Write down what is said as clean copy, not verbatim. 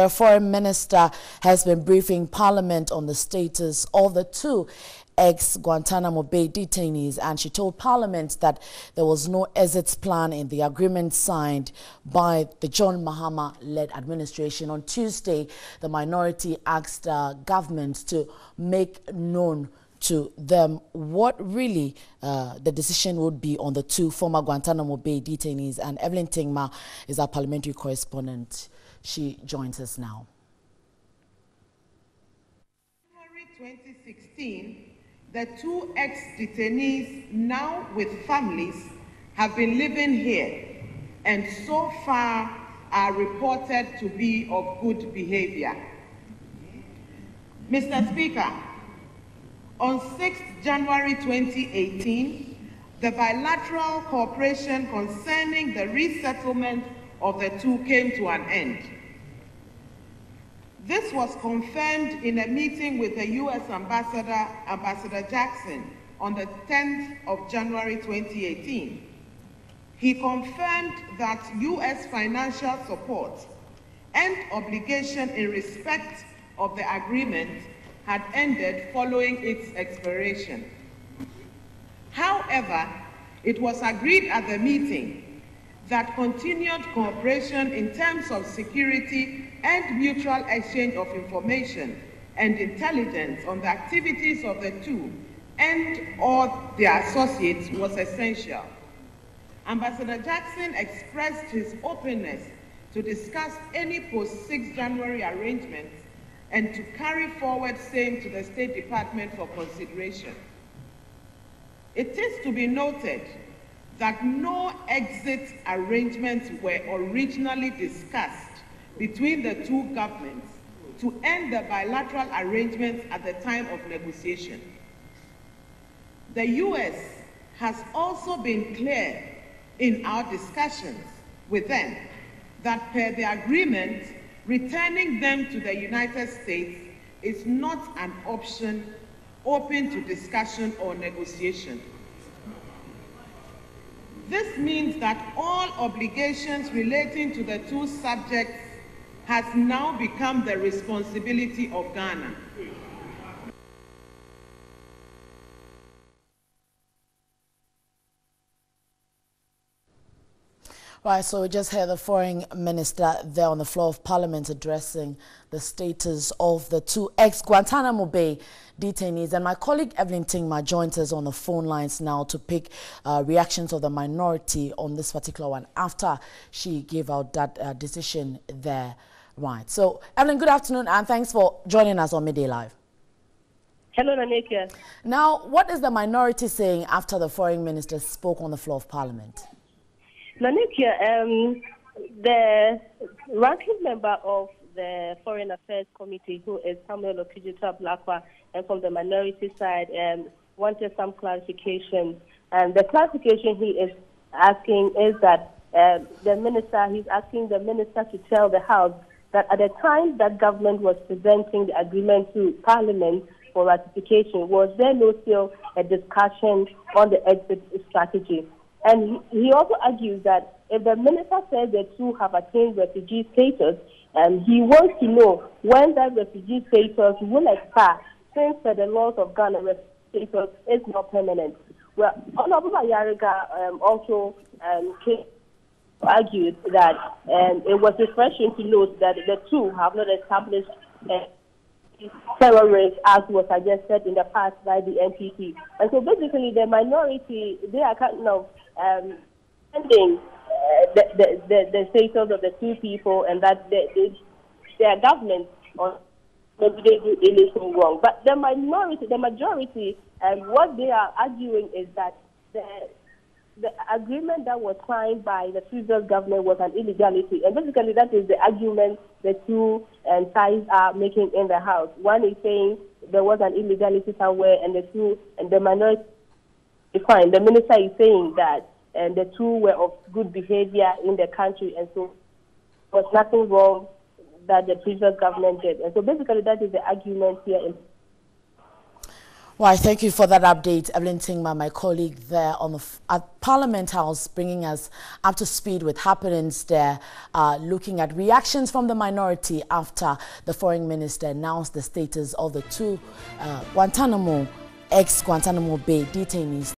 The foreign minister has been briefing Parliament on the status of the two ex-Guantanamo Bay detainees, and she told Parliament that there was no exit plan in the agreement signed by the John Mahama-led administration. On Tuesday, the minority asked government to make known to them what really the decision would be on the two former Guantanamo Bay detainees. And Evelyn Tingma is our parliamentary correspondent. She joins us now. January 2016, the two ex-detainees, now with families, have been living here and so far are reported to be of good behavior. Mr. Speaker, on 6th January 2018, the bilateral cooperation concerning the resettlement of the two came to an end. This was confirmed in a meeting with the U.S. Ambassador Jackson, on the 10th of January 2018. He confirmed that U.S. financial support and obligation in respect of the agreement had ended following its expiration. However, it was agreed at the meeting that continued cooperation in terms of security and mutual exchange of information and intelligence on the activities of the two and/or their associates was essential. Ambassador Jackson expressed his openness to discuss any post-6 January arrangements and to carry forward same to the State Department for consideration. It is to be noted that no exit arrangements were originally discussed between the two governments to end the bilateral arrangements at the time of negotiation. The U.S. has also been clear in our discussions with them that per the agreement, returning them to the United States is not an option open to discussion or negotiation. This means that all obligations relating to the two subjects has now become the responsibility of Ghana. Right, so we just heard the foreign minister there on the floor of Parliament addressing the status of the two ex-Guantanamo Bay detainees. And my colleague Evelyn Tingma joins us on the phone lines now to pick reactions of the minority on this particular one after she gave out that decision there. Right, so Evelyn, good afternoon and thanks for joining us on Midday Live. Hello, Nanekia. Now, what is the minority saying after the foreign minister spoke on the floor of Parliament? Nanekia, the ranking member of the Foreign Affairs Committee, who is Samuel Okudzuta Blakwa, and from the minority side, wanted some clarification. And the clarification he is asking is that he's asking the minister to tell the House that at the time that government was presenting the agreement to Parliament for ratification, was there no still a discussion on the exit strategy? And he also argues that if the minister says the two have attained refugee status, he wants to know when that refugee status will expire, since the laws of Ghana refugee status is not permanent. Well, Honorable Ayariga also argued that it was refreshing to note that the two have not established terrorists, as was suggested in the past by the NPP. And so basically the minority, they are kind of ending the status of the two people, and that their government, or maybe they do anything wrong. But the majority, what they are arguing is that the agreement that was signed by the previous government was an illegality. And basically that is the argument the two sides are making in the House. One is saying there was an illegality somewhere, and the minority fine. The minister is saying that the two were of good behavior in the country, and so there was nothing wrong that the previous government did. And so basically that is the argument here. Why, thank you for that update, Evelyn Tingma, my colleague there on at Parliament House, bringing us up to speed with happenings there, looking at reactions from the minority after the foreign minister announced the status of the two ex-Guantanamo Bay detainees.